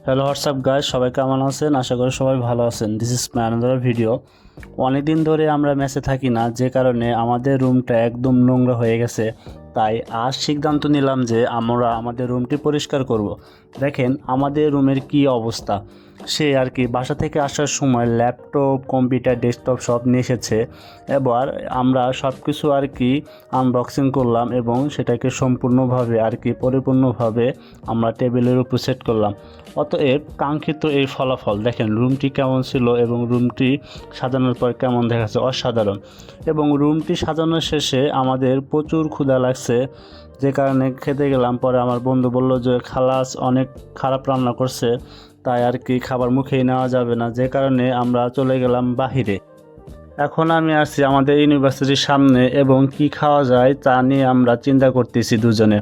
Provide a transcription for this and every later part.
Hello WhatsApp guys, সবাই কেমন আছেন? আশা করি সবাই ভালো আছেন। This is my another video. অনেকদিন ধরে আমরা মেসে থাকি না, যে কারণে আমাদের রুমটা একদম নোংরা হয়ে গেছে। তাই আজ সিদ্ধান্ত নিলাম যে আমরা আমাদের রুমটি পরিষ্কার করব। দেখেন আমাদের রুমের কি অবস্থা। সে আর কি বাসা থেকে আসার সময় ল্যাপটপ, কম্পিউটার, ডেস্কটপ সব নিয়ে এসেছে। এবার আমরা সব কিছু আর কি আনবক্সিং করলাম এবং সেটাকে সম্পূর্ণভাবে আর কি পরিপূর্ণভাবে আমরা টেবিলের উপর সেট করলাম। অতএব কাঙ্ক্ষিত এই ফলাফল দেখেন, রুমটি কেমন ছিল এবং রুমটি সাজানোর পর কেমন দেখাচ্ছে, অসাধারণ। এবং রুমটি সাজানোর শেষে আমাদের প্রচুর ক্ষুধা লাগছে, যে কারণে খেতে গেলাম। পরে আমার বন্ধু বলল যে খালাস অনেক খারাপ রান্না করছে, তাই আর কি খাবার মুখেই নেওয়া যাবে না, যে কারণে আমরা চলে গেলাম বাহিরে। এখন আমি আসছি আমাদের ইউনিভার্সিটির সামনে এবং কি খাওয়া যায় তা নিয়ে আমরা চিন্তা করতেছি দুজনে।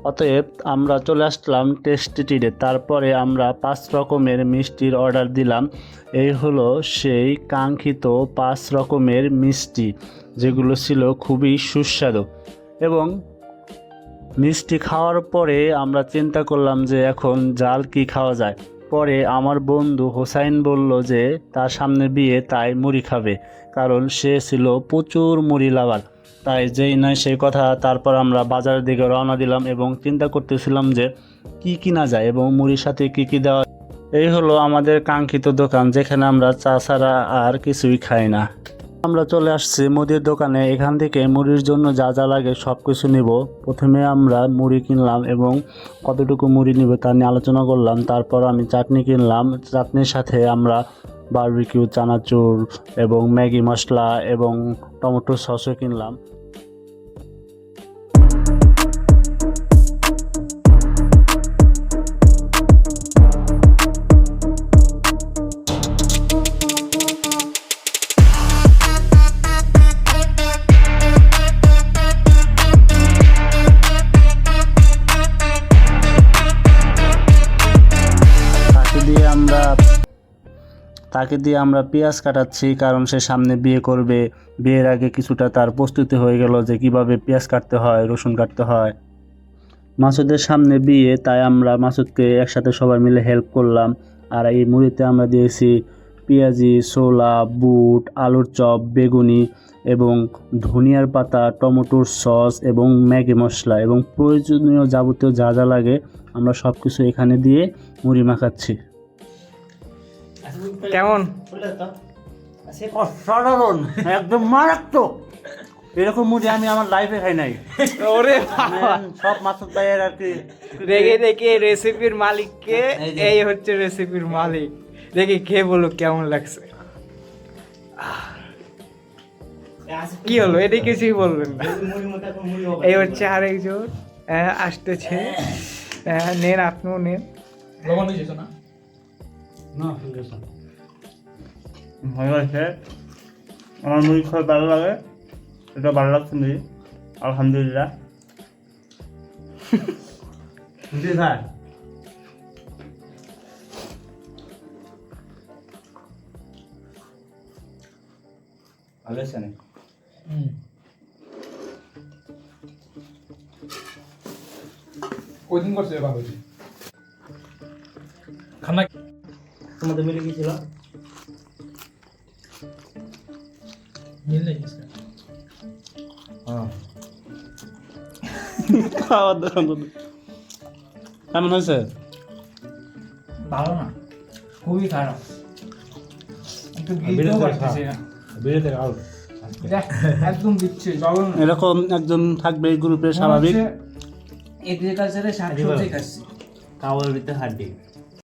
অতএব আমরা চলে আসলাম টেস্টি টিতে। তারপরে আমরা 5 রকমের মিষ্টির অর্ডার দিলাম। এই হলো সেই কাঙ্ক্ষিত 5 রকমের মিষ্টি, যেগুলো ছিল খুবই সুস্বাদু। এবং মিষ্টি খাওয়ার পরে আমরা চিন্তা করলাম যে এখন জাল কি খাওয়া যায়। পরে আমার বন্ধু হোসাইন বলল যে তার সামনে বিয়ে, তাই মুড়ি খাবে, কারণ সে ছিল প্রচুর মুড়ি লাভার। তাই যেই নয় সেই কথা। তারপর আমরা বাজারের দিকে রওনা দিলাম এবং চিন্তা করতেছিলাম যে কি কিনা যায় এবং মুড়ির সাথে কি কি দেওয়া। এই হলো আমাদের কাঙ্ক্ষিত দোকান, যেখানে আমরা চা ছাড়া আর কিছুই খাই না। আমরা চলে আসছি মুদির দোকানে। এখান থেকে মুড়ির জন্য যা যা লাগে সব কিছু নিব। প্রথমে আমরা মুড়ি কিনলাম এবং কতটুকু মুড়ি নিব তা নিয়ে আলোচনা করলাম। তারপর আমি চাটনি কিনলাম। চাটনির সাথে আমরা বারবিকিউ, চানাচুর এবং ম্যাগি মশলা এবং টমেটো সসও কিনলাম। তাকে দিয়ে আমরা পেঁয়াজ কাটাচ্ছি, কারণ সে সামনে বিয়ে করবে। বিয়ের আগে কিছুটা তার প্রস্তুতি হয়ে গেল যে কিভাবে পেঁয়াজ কাটতে হয়, রসুন কাটতে হয়। মাসুদের সামনে বিয়ে, তাই আমরা মাসুদকে একসাথে সবাই মিলে হেল্প করলাম। আর এই মুড়িতে আমরা দিয়েছি পেঁয়াজি, ছোলা, বুট, আলুর চপ, বেগুনি এবং ধনিয়ার পাতা, টমেটোর সস এবং ম্যাগি মশলা এবং প্রয়োজনীয় যাবতীয় যা যা লাগে আমরা সব কিছু এখানে দিয়ে মুড়ি মাখাচ্ছি। কেমন? অসাধারণ, একদম মারাত্মক। এরকম মুড়ি আমি আমার লাইফে খাই নাই। ওরে সব মাসুদ ভাইয়ের আর কি দেখে দেখে রেসিপির মালিককে, এই হচ্ছে রেসিপির মালিক। দেখি খেয়ে বলো কেমন লাগছে। কি হলো? এটা কিছুই বলবেন না। এই হচ্ছে আরেকজন আসতেছে। নেন, আপনিও নেন। লবণ হয়েছে না? না, ভালো আছে। আমার মুড়ি খুব ভালো লাগে, এটা ভালো লাগছে মুড়ি, আলহামদুলিল্লাহ। ভাই ভালো আছে না? কয়দিন করছে ভালো হয়েছে খানা? তোমাদের মিলে গিয়েছিল? মিল নেই হ্যাঁ, খাওয়ার দোকান কেমন হয়েছে? ভালো না, খুবই খারাপ। একটু একদম দিচ্ছে। এরকম একজন থাকবে এই গ্রুপে, স্বাভাবিক। এগ্রিকালচারে শাকসবজি খাচ্ছি, কাওয়ার ভিতরে হাড্ডি।